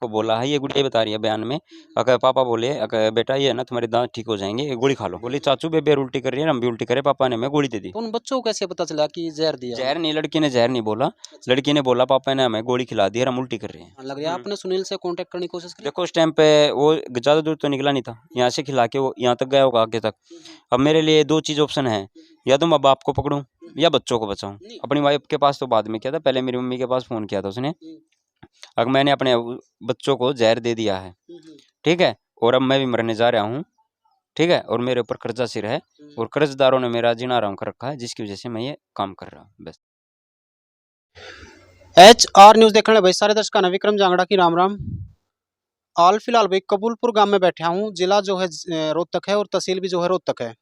को बोला है, ये गुड़िया बता रही है बयान में। अगर पापा बोले अगर बेटा ये है ना तुम्हारे दांत ठीक हो जाएंगे, गोली खा लो। बोली चाचू बेबे उल्टी कर रही है, हम भी उल्टी करे, पापा ने हमें गोली दे दी। तो उन बच्चों को कैसे पता चला कि जहर दिया? जहर नहीं, लड़की ने जहर नहीं बोला, लड़की ने बोला पापा ने हमें गोली खिला दी और हम उल्टी कर रहे हैं। लग रहा है आपने सुनील से कांटेक्ट करने की कोशिश की? देखो उस टाइम पे वो ज़्यादा दूर तो निकला नहीं था, यहाँ से खिला के वो यहाँ तक गया होगा आगे तक। अब मेरे लिए दो चीज़ ऑप्शन है, या तो मैं बाप को पकड़ूं या बच्चों को बचाऊं। अपनी वाइफ के पास तो बाद में किया था, पहले मेरी मम्मी के पास फ़ोन किया था उसने। अगर मैंने अपने बच्चों को जहर दे दिया है, ठीक है, और अब मैं भी मरने जा रहा हूँ, ठीक है, और मेरे ऊपर कर्जा सिर है और कर्जदारों ने मेरा जीना आराम कर रखा है, जिसकी वजह से मैं ये काम कर रहा हूँ बस। HR न्यूज़ देखने भाई सारे दर्शकों ने विक्रम जांगड़ा की राम राम। हाल फिलहाल भाई कबूलपुर गांव में बैठा हूँ। जिला जो है रोहतक है और तहसील भी जो है रोहतक है।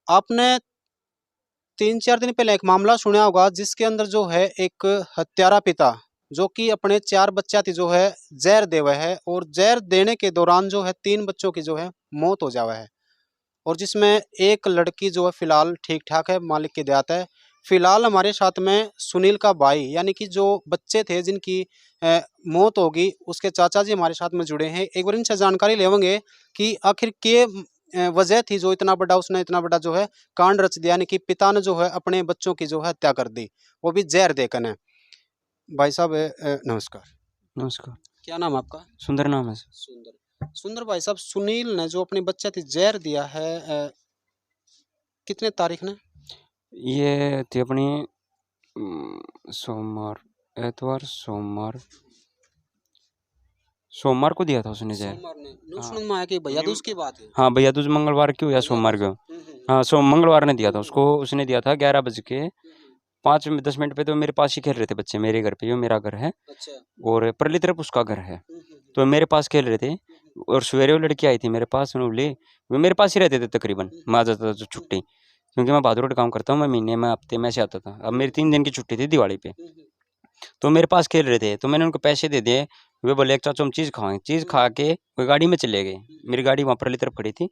आपने 3-4 दिन पहले एक मामला सुना होगा जिसके अंदर जो है एक हत्यारा पिता जो कि अपने 4 बच्चा थी जो है जहर देवा है, और जहर देने के दौरान जो है 3 बच्चों की जो है मौत हो जावा है, और जिसमें एक लड़की जो है फिलहाल ठीक ठाक है, मालिक की दया है। फिलहाल हमारे साथ में सुनील का भाई यानी कि जो बच्चे थे जिनकी मौत होगी उसके चाचा जी हमारे साथ में जुड़े हैं। एक बार इनसे जानकारी लेंगे कि आखिर के वजह थी जो इतना बड़ा उसने इतना बड़ा जो है कांड रच दिया, यानी कि पिता ने जो है अपने बच्चों की जो है हत्या कर दी, वो भी जहर देकर ने। भाई साहब नमस्कार। नमस्कार। क्या नाम आपका? सुंदर नाम है। सुंदर भाई साहब, सुनील ने जो अपने बच्चे थी जहर दिया है, कितने तारीख ने? ये थी अपनी सोमवार, एतवार, सोमवार को दिया था उसने जहर। सोमवार ने न्यूज़ सुनने में आया कि भैया दूज की बात है। हाँ भैया दूज मंगलवार क्यों या सोमवार को? हाँ मंगलवार ने दिया था उसको। उसने दिया था 11 बज के 5-10 मिनट पे। तो मेरे पास ही खेल रहे थे बच्चे, मेरे घर पे, जो मेरा घर है और परली तरफ उसका घर है, तो मेरे पास खेल रहे थे। और सवेरे वो लड़की आई थी मेरे पास, उन्होंने बोली, वो मेरे पास ही रहते थे तकरीबन, मैं आ जाता था छुट्टी, क्योंकि मैं बहादुर रोड काम करता हूँ, मैं महीने में हफ्ते में से आता था। अब मेरी 3 दिन की छुट्टी थी दिवाली पे, तो मेरे पास खेल रहे थे, तो मैंने उनको पैसे दे दिए। वे बोले एक चाचू हम चीज़ खाएं, चीज़ खा के वो गाड़ी में चले गए। मेरी गाड़ी वहाँ परली तरफ खड़ी थी,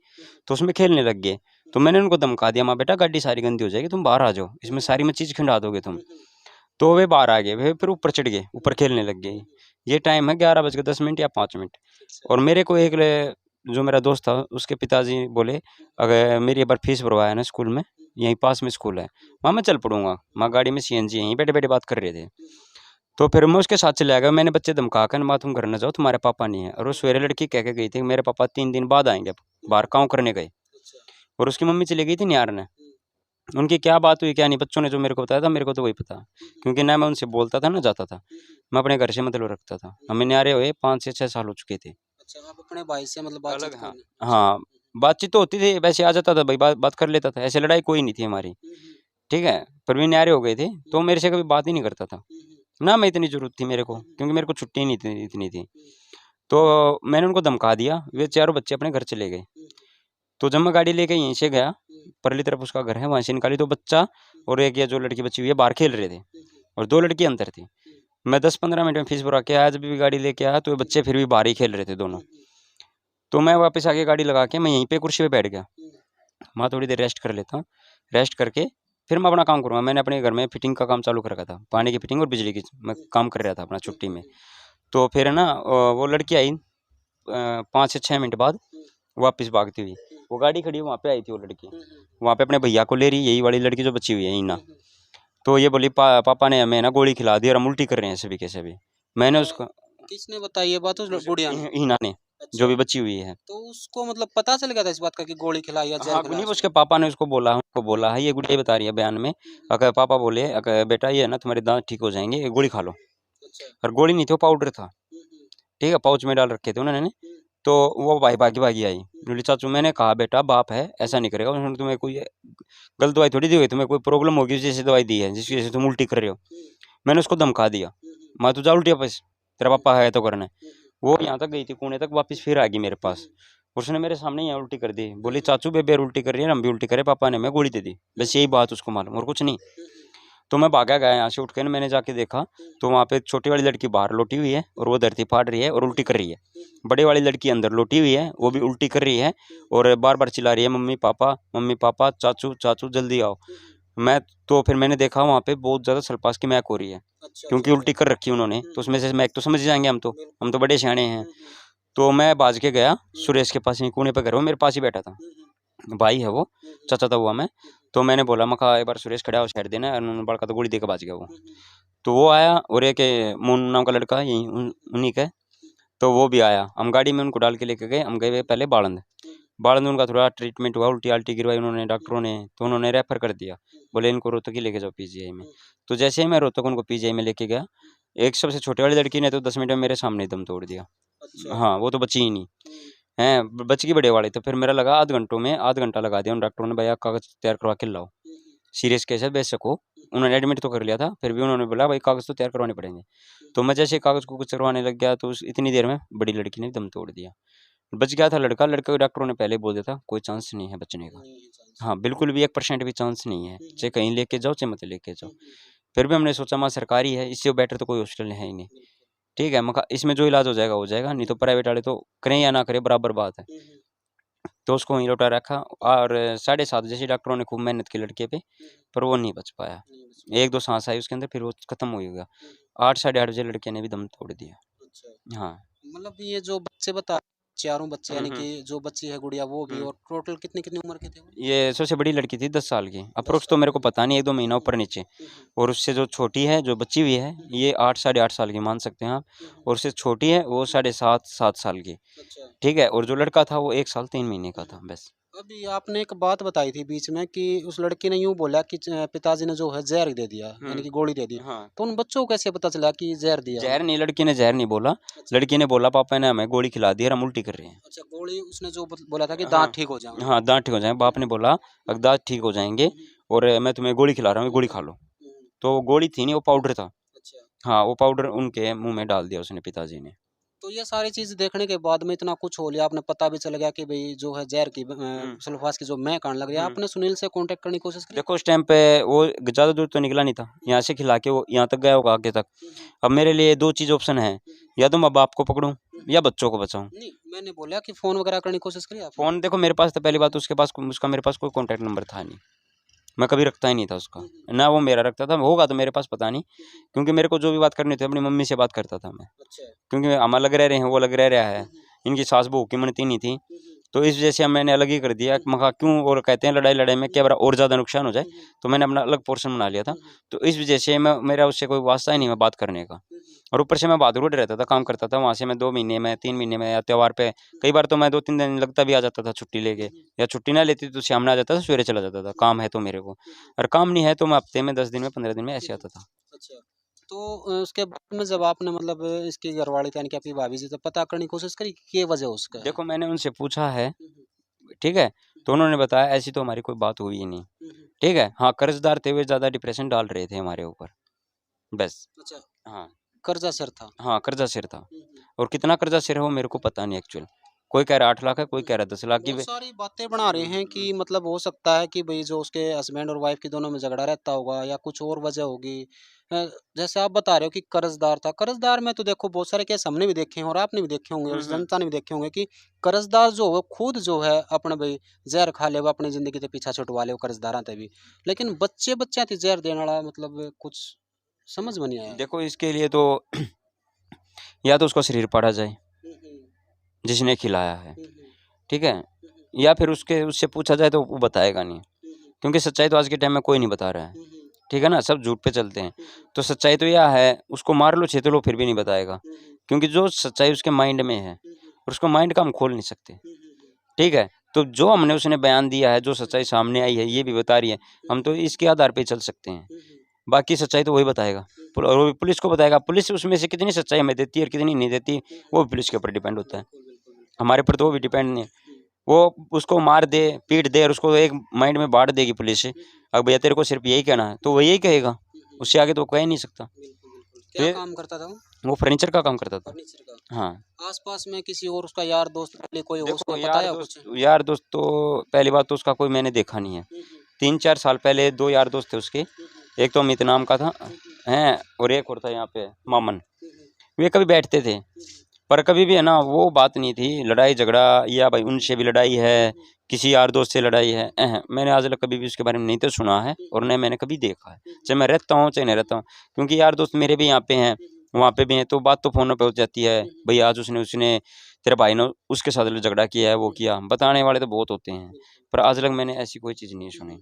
तो उसमें खेलने लग गए। तो मैंने उनको धमका दिया, माँ बेटा गाड़ी सारी गंदी हो जाएगी, तुम बाहर आ जाओ, इसमें सारी में चीज़ खिंडा दोगे तुम। तो वे बाहर आ गए, वे फिर ऊपर चढ़ गए, ऊपर खेलने लग गए। ये टाइम है 11:10 या 5 मिनट। और मेरे को एक जो मेरा दोस्त था उसके पिताजी बोले अगर मेरी एक बार फीस भरवाया ना स्कूल में, यहीं पास में स्कूल है, वहाँ मैं चल पड़ूंगा। माँ गाड़ी में CNG यहीं बैठे बैठे बात कर रहे थे। तो फिर मैं उसके साथ चले गया। मैंने बच्चे धमका कर, माँ तुम घर न जाओ, तुम्हारे पापा नहीं है। और वो सवेरे लड़की कह के गई थी मेरे पापा 3 दिन बाद आएंगे, बाहर काम करने गए। और उसकी मम्मी चली गई थी नियार ने। उनकी क्या बात हुई क्या नहीं, बच्चों ने जो मेरे को बताया था, मेरे को तो वही पता, क्योंकि ना मैं उनसे बोलता था ना जाता था, मैं अपने घर से मतलब रखता था। हमें न्यारे हुए 5 से 6 साल हो चुके थे। अच्छा, आप अपने भाई से मतलब बातचीत अलग, हाँ करने? हाँ, बातचीत तो होती थी, वैसे आ जाता था भाई, बात कर लेता था, ऐसे लड़ाई कोई नहीं थी हमारी, ठीक है। पर भी न्यारे हो गए थे, तो मेरे से कभी बात ही नहीं करता था ना, मैं इतनी जरूरत थी मेरे को, क्योंकि मेरे को छुट्टी नहीं थी इतनी थी। तो मैंने उनको धमका दिया, वे चारों बच्चे अपने घर चले गए। तो जब मैं गाड़ी लेके यहीं से गया, परली तरफ उसका घर है, वहाँ से निकाली, तो बच्चा और एक ये जो लड़की बची हुई है बाहर खेल रहे थे, और 2 लड़की अंदर थी। मैं 10-15 मिनट में फीस भरा के आया, जब भी गाड़ी लेके आया तो ये बच्चे फिर भी बाहर ही खेल रहे थे दोनों। तो मैं वापस आके गाड़ी लगा के मैं यहीं पे कुर्सी पे बैठ गया, मैं थोड़ी देर रेस्ट कर लेता हूँ। रेस्ट करके फिर मैं अपना काम करूँगा। मैंने अपने घर में फिटिंग का काम चालू कर रखा था, पानी की फिटिंग और बिजली की, मैं काम कर रहा था अपना छुट्टी में। तो फिर ना वो लड़की आई 5 से 6 मिनट बाद वापस भागती हुई। वो गाड़ी खड़ी वहाँ पे आई थी, वो लड़की वहाँ पे अपने भैया को ले रही, यही वाली लड़की जो बची हुई है हीना। तो ये बोली पापा ने हमें ना गोली खिला दी और हम उल्टी कर रहे हैं सभी के सभी। मैंने उसको, किसने बताई ये बात? उस बुढ़िया ने? हीना ने, जो भी बची हुई है। तो उसको मतलब पता चल गया था इस बात का कि गोली खिलाई या हाँ जहर नहीं, खिलाया? उसके पापा ने उसको बोला है, ये गुड़िया बता रही है बयान में। अगर पापा बोले अगर बेटा ये है ना तुम्हारे दांत ठीक हो जाएंगे, ये गोली खा लो। और गोली नहीं थी, वो पाउडर था, ठीक है, पाउच में डाल रखे थे उन्होंने। तो वो भाई भागी भागी आई, बोली चाचू मैंने कहा बेटा बाप है ऐसा नहीं करेगा, उन्होंने तुम्हें कोई गलत दवाई थोड़ी दी हुई, तुम्हें कोई प्रॉब्लम होगी जैसे दवाई दी है जिसकी वजह से तुम उल्टी कर रहे हो। मैंने उसको धमका दिया, मैं तू जा उल्टी वापस, तेरा पापा है तो करना। वो यहाँ तक गई थी कोने तक, वापस फिर आ गई मेरे पास। उसने मेरे सामने यहाँ उल्टी कर दी, बोली चाचू बेबे उल्टी कर रही है, हम भी उल्टी करे, पापा ने हमें गोली दे दी। बस यही बात उसको मालूम और कुछ नहीं। तो मैं भागा गया यहाँ से उठ के, मैंने जाके देखा तो वहाँ पे छोटी वाली लड़की बाहर लोटी हुई है और वो धरती फाड़ रही है और उल्टी कर रही है। बड़ी वाली लड़की अंदर लोटी हुई है, वो भी उल्टी कर रही है और बार बार चिल्ला रही है मम्मी पापा चाचू चाचू जल्दी आओ। मैं तो फिर मैंने देखा वहाँ पे बहुत ज़्यादा सल्फास की महक हो रही है, अच्छा क्योंकि उल्टी कर रखी उन्होंने, तो उसमें से महक तो समझ ही जाएंगे हम तो बड़े सियाने हैं। तो मैं भाज के गया सुरेश के पास, ही कोने पे घर, वो मेरे पास ही बैठा था, भाई है वो, चाचा था हुआ मैं। तो मैंने बोला, मैं कहा एक बार सुरेश खड़ा हो साइड देना, और उन्होंने बड़का तो गोली दे के भाज गया वो। तो वो आया, और एक मोनू नाम का लड़का यही उन्हीं का, तो वो भी आया। हम गाड़ी में उनको डाल के लेके गए, हम गए पहले बाड़ंद। बाड़ंद उनका थोड़ा ट्रीटमेंट हुआ, उल्टी आल्टी गिरवाई उन्होंने डॉक्टरों ने, तो उन्होंने रेफर कर दिया, बोले इनको रोहतक ही लेके जाओ पीजीआई में। तो जैसे ही मैं रोहतक उनको पीजीआई में लेके गया, एक सबसे छोटे वाली लड़की ने तो 10 मिनट में मेरे सामने ही दम तोड़ दिया। हाँ, वो तो बची ही नहीं है, बच गई बड़े वाली। तो फिर मेरा लगा आध घंटा लगा दिया उन डॉक्टरों ने, भैया कागज तैयार करवा के लाओ, सीरियस केस है, बेशक हो। उन्होंने एडमिट तो कर लिया था, फिर भी उन्होंने बोला भाई कागज तो तैयार करवाने पड़ेंगे। तो मैं जैसे कागज को कुछ करवाने लग गया, तो इतनी देर में बड़ी लड़की ने दम तोड़ दिया। बच गया था लड़का, लड़के को डॉक्टरों ने पहले बोल दिया था कोई चांस नहीं है बचने का। हाँ, बिल्कुल भी 1% भी चांस नहीं है, चाहे कहीं लेके जाओ चाहे मत लेके जाओ। फिर भी हमने सोचा माँ सरकारी है, इससे बेटर तो कोई हॉस्पिटल है ही नहीं। ठीक है, मैं कहा इसमें जो इलाज हो जाएगा, नहीं तो प्राइवेट वाले तो करें या ना करें बराबर बात है। तो उसको वहीं लौटा रखा, और 7:30 जैसे डॉक्टरों ने खूब मेहनत की लड़के पे, पर वो नहीं बच पाया। 1-2 सांस आई उसके अंदर, फिर वो खत्म हो गया। 8 साढ़े 8 बजे लड़के ने भी दम तोड़ दिया। हाँ। मतलब ये जो बच्चे बता, चारों बच्चे यानी हम्म। कि जो बच्ची है गुड़िया वो भी, और टोटल कितनी कितनी उम्र के थे वो? ये सबसे बड़ी लड़की थी 10 साल की, अप्रोक्स तो मेरे को पता नहीं, 1-2 महीना ऊपर नीचे। और उससे जो छोटी है, जो बच्ची हुई है, ये 8 साढ़े 8 साल की मान सकते हैं आप। और उससे छोटी है वो 7.5-7 साल की। ठीक है, और जो लड़का था वो 1 साल 3 महीने का था बस। अभी आपने एक बात बताई थी बीच में कि उस लड़की ने यूं बोला कि पिताजी ने जो है जहर दे दिया, यानी कि गोली दे दी। हाँ, तो उन बच्चों को कैसे पता चला कि जहर दिया? जहर नहीं, लड़की ने जहर नहीं बोला। लड़की ने बोला पापा ने हमें गोली खिला दी और हम उल्टी कर रहे हैं। अच्छा, गोली उसने जो बोला था कि हाँ, दांत ठीक हो जाएंगे। हाँ, दांत ठीक हो जाए, बाप ने बोला अगर दांत ठीक हो जाएंगे और मैं तुम्हें गोली खिला रहा हूँ, गोली खा लो। तो वो गोली थी नहीं, वो पाउडर था। अच्छा, हाँ, वो पाउडर उनके मुंह में डाल दिया उसने, पिताजी ने। तो ये सारी चीज देखने के बाद में इतना कुछ हो लिया, आपने पता भी चल गया कि भाई जो है जहर की सल्फास की जो महक आने लग रही है, आपने सुनील से कांटेक्ट करने की कोशिश की? देखो उस टाइम पे वो ज़्यादा दूर तो निकला नहीं था, यहाँ से खिला के वो यहाँ तक गया होगा आगे तक। अब मेरे लिए 2 चीज़ ऑप्शन है, या तो मैं बाप को पकड़ूं या बच्चों को बचाऊं। नहीं, मैंने बोला कि फोन वगैरह करने की कोशिश करी आपने? फ़ोन देखो मेरे पास तो पहली बात, उसका मेरे पास कोई कॉन्टैक्ट नंबर था नहीं, मैं कभी रखता ही नहीं था उसका, ना वो मेरा रखता था, होगा तो मेरे पास पता नहीं। क्योंकि मेरे को जो भी बात करनी थी अपनी मम्मी से बात करता था मैं, क्योंकि हम अलग रह रहे हैं, वो अलग रह रहा है, इनकी सास बहू की मनती नहीं थी। तो इस वजह से मैंने अलग ही कर दिया, मैं कहा क्यों, और कहते हैं लड़ाई में क्या बड़ा और ज़्यादा नुकसान हो जाए, तो मैंने अपना अलग पोर्शन बना लिया था। तो इस वजह से मेरा उससे कोई वास्ता ही नहीं मैं बात करने का। और ऊपर से मैं बहादुर रहता था, काम करता था वहाँ से, मैं 2 महीने में 3 महीने में, या त्यौहार पे कई बार तो मैं 2-3 दिन लगता भी आ जाता था छुट्टी लेके, या छुट्टी ना लेती तो शाम में आ जाता था, सवेरे चला जाता था, काम है तो मेरे को, और काम नहीं है तो मैं हफ्ते में 10 दिन में 15 दिन में ऐसे आता था। अच्छा, तो उसके बाद में जब आपने मतलब इसकी घरवाली यानी कि आपकी भाभी जी से पता करने की कोशिश करी कि ये वजह उसका है? देखो मैंने उनसे पूछा है, ठीक है, तो उन्होंने बताया ऐसी तो हमारी कोई बात हुई ही नहीं। ठीक है, हाँ, कर्जदार थे, वे ज़्यादा डिप्रेशन डाल रहे थे हमारे ऊपर, बस। अच्छा, हाँ, कर्जा सिर था। हाँ, कर्जा सिर था, और कितना कर्जा सिर है वो मेरे को पता नहीं एक्चुअल। कोई कह रहा 8 लाख है, कोई कह रहा 10 लाख की। बहुत सारी बातें बना रहे हैं कि मतलब हो सकता है कि भाई जो उसके हस्बैंड और वाइफ के दोनों में झगड़ा रहता होगा या कुछ और वजह होगी। जैसे आप बता रहे हो कि कर्जदार था, कर्जदार में तो देखो बहुत सारे केस हमने भी देखे हैं और आपने भी देखे होंगे और जनता ने भी देखे होंगे कि कर्जदार जो हो खुद जो है अपने भाई जहर खा ले, वो अपनी जिंदगी से पीछा छुटवा ले, वो कर्जदार थे भी। लेकिन बच्चे थी जहर देने वाला, मतलब कुछ समझ में नहीं आया। देखो इसके लिए तो या तो उसका शरीर पाड़ा जाए जिसने खिलाया है, ठीक है, या फिर उससे पूछा जाए तो वो बताएगा नहीं, क्योंकि सच्चाई तो आज के टाइम में कोई नहीं बता रहा है। ठीक है ना, सब झूठ पे चलते हैं। तो सच्चाई तो यह है, उसको मार लो छेद लो फिर भी नहीं बताएगा, क्योंकि जो सच्चाई उसके माइंड में है, और उसको माइंड का हम खोल नहीं सकते। ठीक है, तो जो हमने उसने बयान दिया है, जो सच्चाई सामने आई है, ये भी बता रही है, हम तो इसके आधार पे चल सकते हैं। बाकी सच्चाई तो वही बताएगा, और वो भी पुलिस को बताएगा। पुलिस उसमें से कितनी सच्चाई हमें देती है और कितनी नहीं देती, वो भी पुलिस के ऊपर डिपेंड होता है, हमारे पर तो वो भी डिपेंड नहीं है। वो उसको मार दे, पीट दे, और उसको एक माइंड में बांट देगी पुलिस। अब भैया तेरे को सिर्फ यही कहना है, तो वो यही कहेगा, उससे आगे तो कह ही नहीं सकता। क्या काम करता था वो फर्नीचर का काम करता था। फर्नीचर का? हाँ, आसपास में किसी और उसका यार दोस्त पहले कोई हो, उसको देखो बताया कुछ? यार दोस्त तो पहली बात तो उसका कोई मैंने देखा नहीं है। 3-4 साल पहले 2 यार दोस्त थे उसके, एक तो अमित नाम का था हैं, और एक और था यहाँ पे मामन। वे कभी बैठते थे, पर कभी भी है ना वो बात नहीं थी लड़ाई झगड़ा या भाई उनसे भी लड़ाई है, किसी यार दोस्त से लड़ाई है, मैंने आज तक कभी भी उसके बारे में नहीं तो सुना है और न मैंने कभी देखा है, चाहे मैं रहता हूँ चाहे नहीं रहता हूँ। क्योंकि यार दोस्त मेरे भी यहाँ पे हैं, वहाँ पे भी हैं, तो बात तो फ़ोन पे हो जाती है, भाई आज उसने उसने तेरे भाई ने उसके साथ झगड़ा किया है, वो किया, बताने वाले तो बहुत होते हैं, पर आज तक मैंने ऐसी कोई चीज़ नहीं सुनी।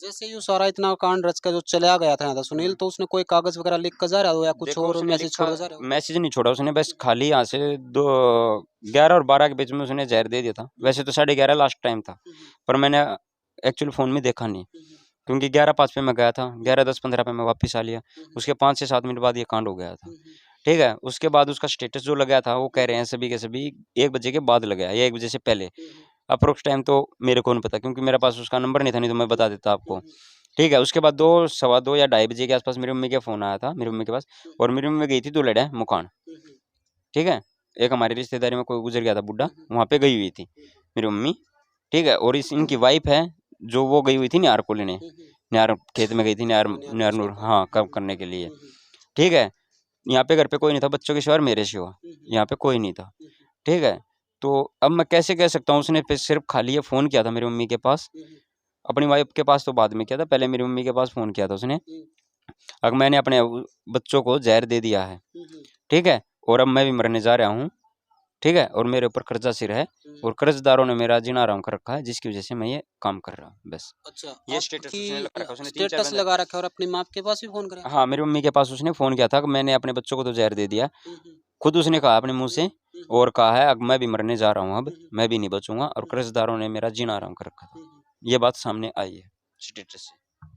जैसे ये सारा इतना कांड रच का जो चला गया था यहाँ था सुनील, तो उसने कोई कागज वगैरह लिख कर जा रहा हो या कुछ देखो और उसने मैसेज लिखा, छोड़ कर जा रहा हो? मैसेज नहीं छोड़ा उसने, बस खाली यहाँ से 11 और 12 के बीच में उसने जहर दे दिया था। वैसे तो 11:30 लास्ट टाइम था, पर मैंने एक्चुअली फ़ोन में देखा नहीं, क्योंकि 11:05 पे मैं गया था, 11:10-15 पे मैं वापस आ लिया। उसके 5 से 7 मिनट बाद ये कांड हो गया था, ठीक है। उसके बाद उसका स्टेटस जो लगाया था वो कह रहे हैं सभी के सभी 1 बजे के बाद लगाया या 1 बजे से पहले। अप्रोक्स टाइम तो मेरे को नहीं पता, क्योंकि मेरे पास उसका नंबर नहीं था, नहीं तो मैं बता देता आपको, ठीक है। उसके बाद 2, सवा 2 या ढाई बजे के आसपास मेरी मम्मी का फ़ोन आया था मेरी मम्मी के पास, और मेरी मम्मी गई थी दूल्हेड़े मुकान, ठीक है। एक हमारी रिश्तेदारी में कोई गुजर गया था बुड्ढा, वहाँ पे गई हुई थी मेरी मम्मी, ठीक है। और इस इनकी वाइफ है जो वो गई हुई थी निहार को लेने, निहार खेत में गई थी, निहार नूर हाँ कम करने के लिए, ठीक है। यहाँ पे घर पे कोई नहीं था बच्चों के सिवा और मेरे सिवा, यहाँ पे कोई नहीं था, ठीक है। तो अब मैं कैसे कह सकता हूँ, उसने सिर्फ खाली ये फ़ोन किया था मेरी मम्मी के पास, अपनी वाइफ के पास तो बाद में किया था, पहले मेरी मम्मी के पास फ़ोन किया था उसने। अब मैंने अपने बच्चों को जहर दे दिया है, ठीक है, और अब मैं भी मरने जा रहा हूँ, ठीक है, और मेरे ऊपर कर्जा सिर है और कर्जदारों ने मेरा जीना हराम कर रखा है, जिसकी वजह से मैं ये काम कर रहा हूँ बस। अच्छा, ये स्टेटस उसने लगा रखा, उसने 3-4 स्टेटस बंदे, लगा रखा है और अपनी माँ के पास भी फोन करा? हाँ मेरी मम्मी के पास उसने फ़ोन किया था कि मैंने अपने बच्चों को तो जहर दे दिया, खुद उसने कहा अपने मुंह से, और कहा है अब मैं भी मरने जा रहा हूँ, अब मैं भी नहीं बचूंगा और कर्जदारों ने मेरा जीना हराम कर रखा था। ये बात सामने आई है स्टेटस से।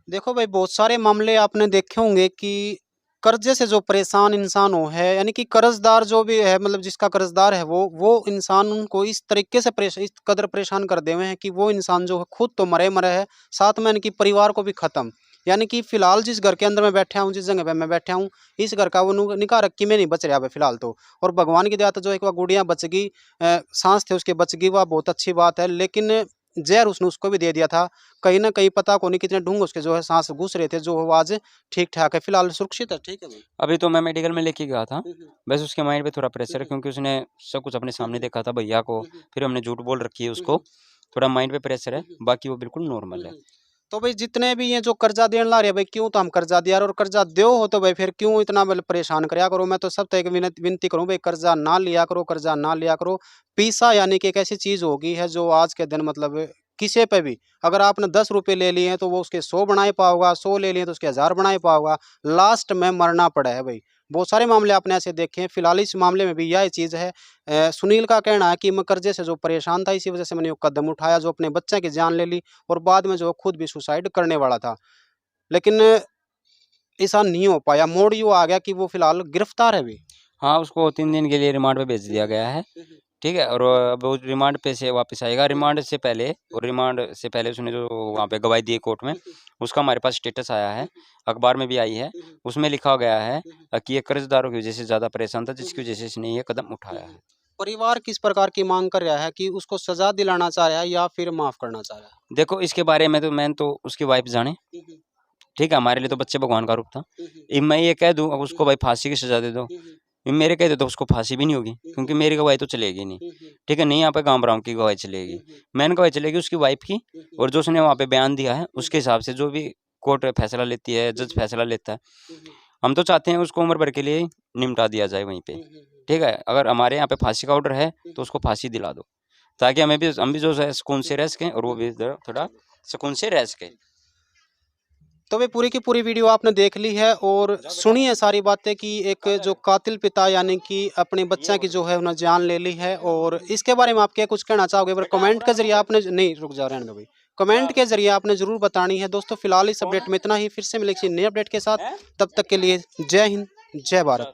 देखो भाई, बहुत सारे मामले आपने देखे होंगे कि कर्जे से जो परेशान इंसान हो है, यानी कि कर्जदार जो भी है, मतलब जिसका कर्जदार है वो इंसान उनको इस तरीके से इस कदर परेशान कर दे हुए हैं कि वो इंसान जो है खुद तो मरे मरे है, साथ में इनकी परिवार को भी खत्म। यानी कि फिलहाल जिस घर के अंदर मैं बैठा हूँ, जिस जगह पे मैं बैठा हूँ, इस घर का वो निकाह रखी में नहीं बच रहा है फिलहाल तो। और भगवान की दया तो जो एक बार गुड़िया बच गई, सांस थे उसके बच गई, वह बहुत अच्छी बात है, लेकिन जहर उसने उसको भी दे दिया था। कहीं ना कहीं पता को नहीं कितने ढूंढ उसके जो है सांस घुस रहे थे, जो वो आज ठीक ठाक है, फिलहाल सुरक्षित है। ठीक है भाई। अभी तो मैं मेडिकल में लेके गया था, बस उसके माइंड पे थोड़ा प्रेशर है, क्योंकि उसने सब कुछ अपने सामने देखा था भैया को, फिर हमने झूठ बोल रखी है उसको, थोड़ा माइंड पे प्रेशर है, बाकी वो बिल्कुल नॉर्मल है। तो भाई जितने भी ये जो कर्जा देने ला रहे हैं भाई, क्यों तो हम कर्जा दिया और कर्जा दो हो तो भाई फिर क्यों इतना मतलब परेशान कराया करो। मैं तो सब तक विनती करूं भाई, कर्जा ना लिया करो, कर्जा ना लिया करो। पैसा यानी कि एक ऐसी चीज होगी है जो आज के दिन मतलब किसी पे भी, अगर आपने 10 रुपए ले लिए हैं तो वो उसके 100 बनाए पाओगा, 100 ले लिए तो उसके 1000 बनाए पाओगा, लास्ट में मरना पड़ा है भाई। बहुत सारे मामले आपने ऐसे देखे हैं, फिलहाल इस मामले में भी यह चीज़ है। सुनील का कहना है कि मैं कर्जे से जो परेशान था, इसी वजह से मैंने वो कदम उठाया जो अपने बच्चे की जान ले ली, और बाद में जो खुद भी सुसाइड करने वाला था, लेकिन ऐसा नहीं हो पाया। मोड़ यूँ आ गया कि वो फिलहाल गिरफ्तार है अभी। हाँ उसको 3 दिन के लिए रिमांड पे भेज दिया गया है, ठीक है। और अब वो रिमांड पे से वापस आएगा, रिमांड से पहले, और रिमांड से पहले उसने जो वहाँ पे गवाही दी कोर्ट में, उसका हमारे पास स्टेटस आया है, अखबार में भी आई है, उसमें लिखा गया है कि ये कर्जदारों की वजह से ज़्यादा परेशान था, जिसकी वजह से इसने ये कदम उठाया है। परिवार किस प्रकार की मांग कर रहा है, कि उसको सजा दिलाना चाह रहा है या फिर माफ करना चाह रहा है? देखो इसके बारे में तो मैं तो उसकी वाइफ जाने, ठीक है, हमारे लिए तो बच्चे भगवान का रूप था। मैं ये कह दूँ अब उसको भाई फांसी की सजा दे दो, मेरे कहते तो उसको फांसी भी नहीं होगी, क्योंकि मेरी गवाही तो चलेगी नहीं, ठीक है। नहीं यहाँ पे गांव की गवाही चलेगी, मेन गवाही चलेगी उसकी वाइफ की, और जो उसने वहाँ पे बयान दिया है उसके हिसाब से जो भी कोर्ट फैसला लेती है, जज फैसला लेता है। हम तो चाहते हैं उसको उम्र भर के लिए निपटा दिया जाए वहीं पे, ठीक है। अगर हमारे यहाँ पे फांसी का ऑर्डर है तो उसको फांसी दिला दो, ताकि हम भी जो है सुकून से रह सकें और वो भी थोड़ा सुकून से रह सके। तो वे पूरी की पूरी वीडियो आपने देख ली है और सुनी है सारी बातें कि एक जो कातिल पिता यानी कि अपने बच्चा की जो है उन्हें जान ले ली है। और इसके बारे में आप क्या कुछ कहना चाहोगे? पर कमेंट के जरिए आपने नहीं, रुक जाओ, रहने दो भाई, कमेंट के जरिए आपने जरूर बतानी है। दोस्तों फिलहाल इस अपडेट में इतना ही, फिर से मिलेंगे नए अपडेट के साथ, तब तक के लिए जय हिंद, जय भारत।